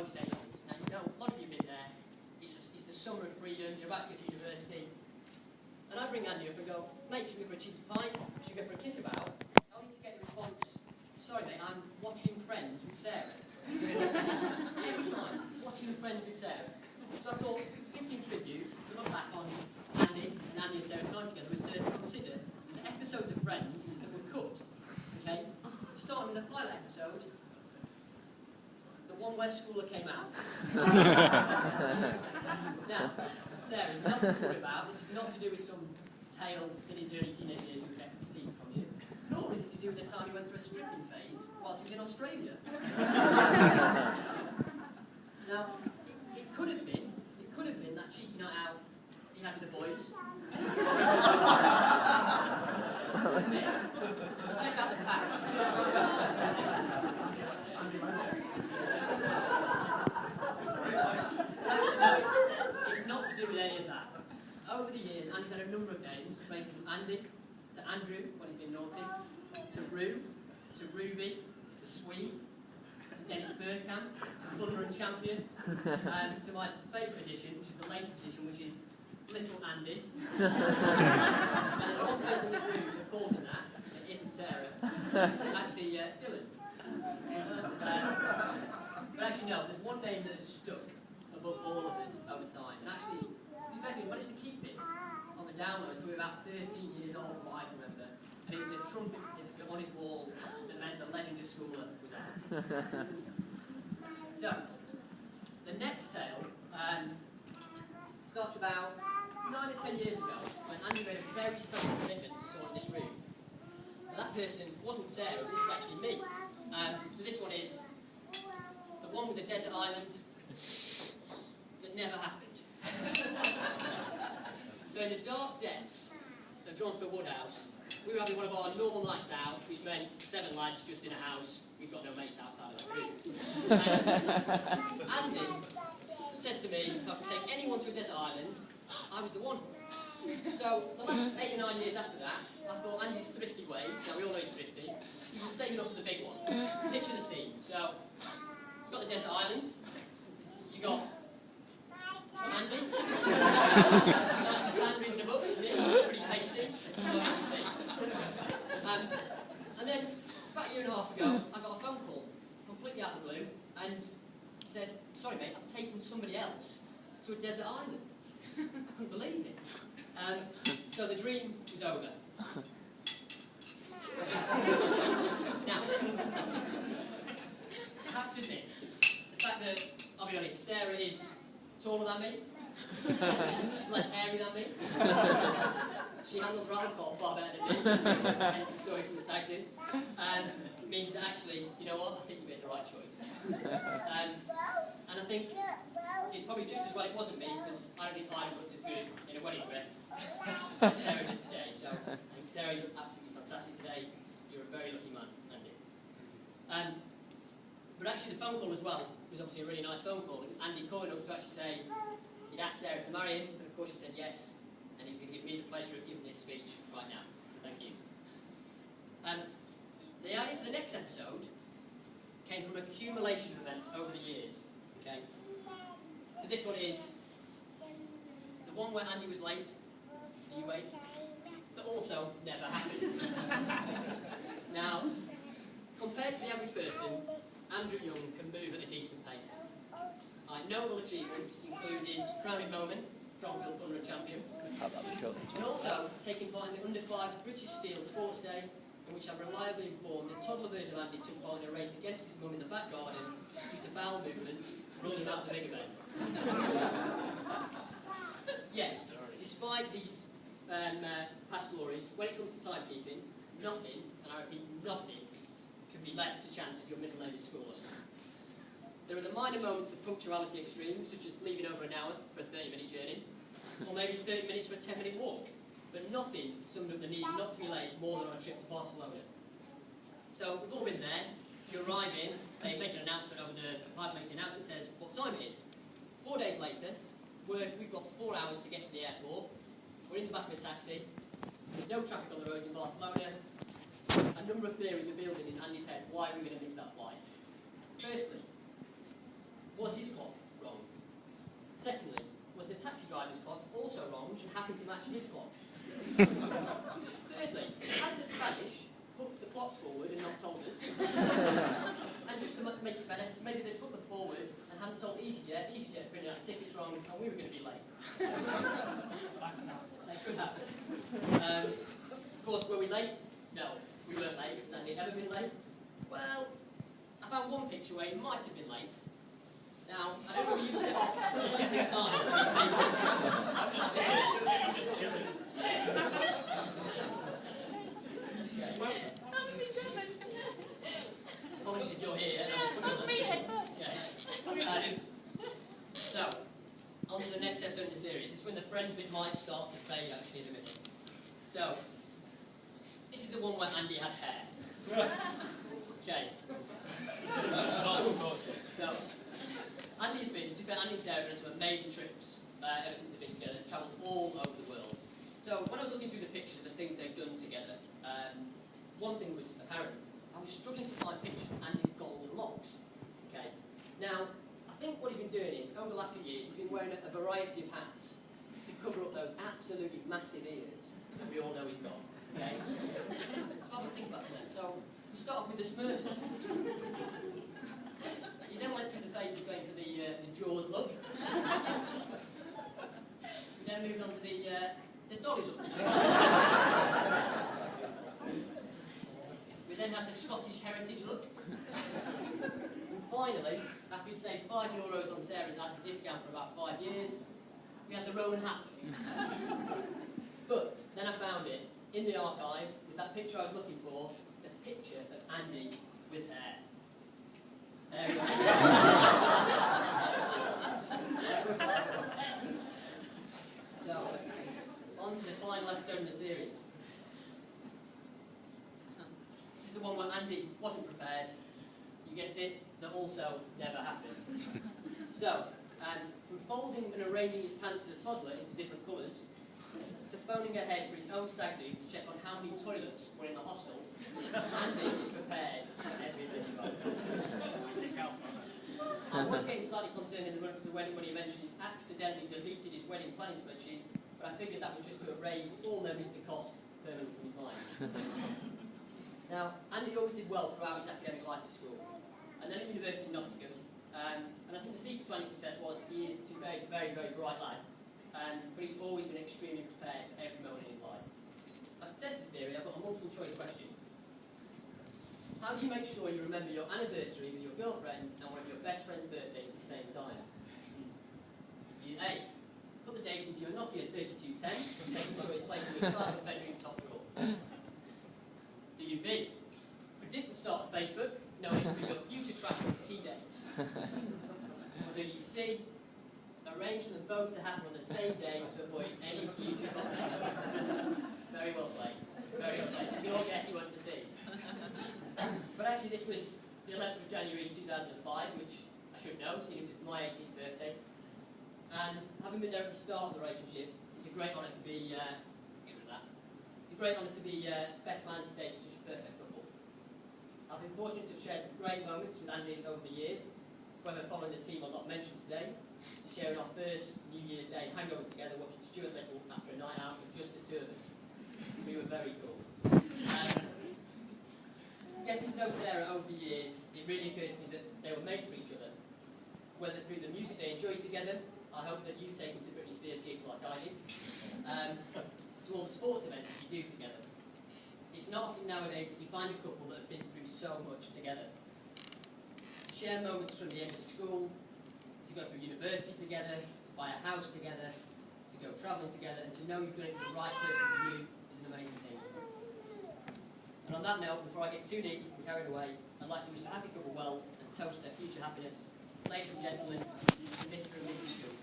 most A-levels. Now, you know, a lot of you have been there. It's the summer of freedom. You're about to go to university. And I bring Andy up and go, mate, should we go for a cheeky pint? Should we go for a kickabout? I need to get the response, sorry mate, I'm watching Friends with Sarah. Every time, watching Friends with Sarah. So I thought, fitting tribute to look back on Andy and Sarah's time together was to consider the episodes of Friends that were cut. Okay? Starting with the pilot episode, the one where Schooler came out. Now, Sarah, nothing to worry about. This is not to do with some tale that his early teenage years would get seen from you. Nor is it to do with the time he went through a stripping phase whilst he was in Australia. Now, it could have been that cheeky night out he had with the boys. Check out the facts. It's not to do with any of that. Over the years, Andy's had a number of names, ranging from Andy to Andrew when he's been naughty, to Rue, to Ruby, to Sweet, to Dennis Bergkamp, to Thunder and Champion, and to my favourite edition, which is the latest edition, which is Little Andy. And there's one person in this room who calls him that, and it isn't Sarah. It's actually Dylan. But actually no, there's one name that has stuck above all of this over time, and actually, to be fair, we managed to keep it on the download until we were about 13 years old, from what I can remember, and it was a trumpet certificate on his wall that meant the legend of Schooler was on. So, the next tale starts about 9 or 10 years ago, when Andy made a very special commitment to someone in this room. And that person wasn't Sarah, this was actually me. So this one is the one with the desert island that never happened. So in the dark depths of Dronford Woodhouse, we were having one of our normal nights out, which meant 7 lads just in a house. We've got no mates outside of that room. And Andy said to me, if I could take anyone to a desert island, I was the one. So the last 8 or 9 years after that, I thought Andy's thrifty ways, so we all know he's thrifty, he was saving up for the big one. Picture the scene. So, you've got the desert island, you got Andy, nice and tan reading a book, pretty tasty, and then, about a year and a half ago, I got a phone call, completely out of the blue, and he said, sorry mate, I'm taking somebody else to a desert island. I couldn't believe it. So the dream was over. Now, I have to admit, the fact that, I'll be honest, Sarah is taller than me, she's less hairy than me, she handles her alcohol far better than me, hence the story from the stag do, means that actually, you know what, I think you made the right choice. And I think it's probably just as well it wasn't me, because I don't think I looked as good in a wedding dress as Sarah does today. So I think Sarah, you look absolutely fantastic today. You're a very lucky man, Andy. But actually the phone call as well was obviously a really nice phone call. It was Andy calling up to actually say he'd asked Sarah to marry him, and of course she said yes, and he was going to give me the pleasure of giving this speech right now. So thank you. The idea for the next episode came from an accumulation of events over the years. Okay. So this one is the one where Andy was late. Are you wait? That also never happened. Now, compared to the average person, Andrew Young can move at a decent pace. Notable achievements include his crowning moment, Dronfield Thunder and Champion, and also taking part in the Under-5 British Steel Sports Day, in which I'm reliably informed the toddler version of Andy took part in a race against his mum in the back garden due to bowel movement, running out the bigger bay. Yes, despite these past glories, when it comes to timekeeping, nothing, and I repeat, nothing, can be left to chance if your middle name is Schooler. There are the minor moments of punctuality extremes, such as leaving over an hour for a 30-minute journey, or maybe 30 minutes for a 10-minute walk. But nothing summed up the need not to be late more than on a trip to Barcelona. So we've all been there. You arrive in, they make an announcement over the pilot makes the announcement, says what time it is. 4 days later, we've got 4 hours to get to the airport. We're in the back of a taxi. There's no traffic on the roads in Barcelona. A number of theories are building in Andy's head why we were going to miss that flight. Firstly, was his maybe they'd put them forward and hadn't told EasyJet printed out tickets wrong, and we were going to be late. That could happen. Of course, were we late? No, we weren't late. Has Andy ever been late? Well, I found one picture where he might have been late. Now, I don't know if you set off at different times. I'm just chilling. Apologies if you're here. That's me head first. Yeah. So, on to the next episode of the series. This is when the friends bit might start to fade actually in a minute. So, this is the one where Andy had hair. Okay. So, Andy's been, to be fair, Andy and Sarah have been on some amazing trips ever since they've been together. They've travelled all over the world. So, when I was looking through the pictures of the things they've done together, one thing was apparent. I was struggling to find pictures of Andy's golden locks. Okay. Now, I think what he's been doing is, over the last few years, he's been wearing a variety of hats to cover up those absolutely massive ears that we all know he's got. Okay. So have a think about that. So, we start off with the Smurf look. He then went through the phase of going for the Jaws look. We then moved on to the Dolly look. We then had the Scottish heritage look. And finally, after we'd saved €5 on Sarah's as a discount for about 5 years, we had the Rowan hat look. But then I found it. In the archive was that picture I was looking for, the picture of Andy with hair. There we go. So, on to the final episode in the series. This is the one where Andy wasn't prepared. You guessed it, that also never happened. So, from folding and arranging his pants as a toddler into different colours, to phoning ahead for his own stag do to check on how many toilets were in the hostel, Andy is prepared for every little moment. I was getting slightly concerned in the run up to the wedding when he eventually accidentally deleted his wedding planning spreadsheet, but I figured that was just to erase all memories of the cost permanently from his mind. Now, Andy always did well throughout his academic life at school, and then at University of Nottingham, and I think the secret to any success was he is, to be fair, he's a very, very bright lad. But he's always been extremely prepared for every moment in his life. Now, to test this theory, I've got a multiple choice question. How do you make sure you remember your anniversary with your girlfriend and one of your best friend's birthdays at the same time? You A. Put the dates into your Nokia 3210, making sure it's placed in your private bedroom top drawer. Do you B. Predict the start of Facebook, knowing that your future tracking of key dates? Or do you C. Arrange for them both to happen on the same day to avoid any future conflict? Very well played. Very well played. You can all guess he went for C. But actually this was the 11th of January 2005, which I should know, seeing it was my 18th birthday. And having been there at the start of the relationship, it's a great honour to be, it's a great honour to be best man today to such a perfect couple. I've been fortunate to have shared some great moments with Andy over the years, whether following the team or not mentioned today, sharing our first New Year's Day hangover together, watching Stuart Little after a night out with just the two of us. We were very cool. Getting to know Sarah over the years, it really occurred to me that they were made for each other. Whether through the music they enjoy together, I hope that you take them to Britney Spears gigs like I did, to all the sports events that you do together. It's not often nowadays that you find a couple that have been through so much together. Share moments from the end of school, to go through university together, to buy a house together, to go travelling together, and to know you've done it with the right person for you is an amazing thing. And on that note, before I get too deep and carried away, I'd like to wish the happy couple well and toast their future happiness. Ladies and gentlemen, Mr. and Mrs. Gould.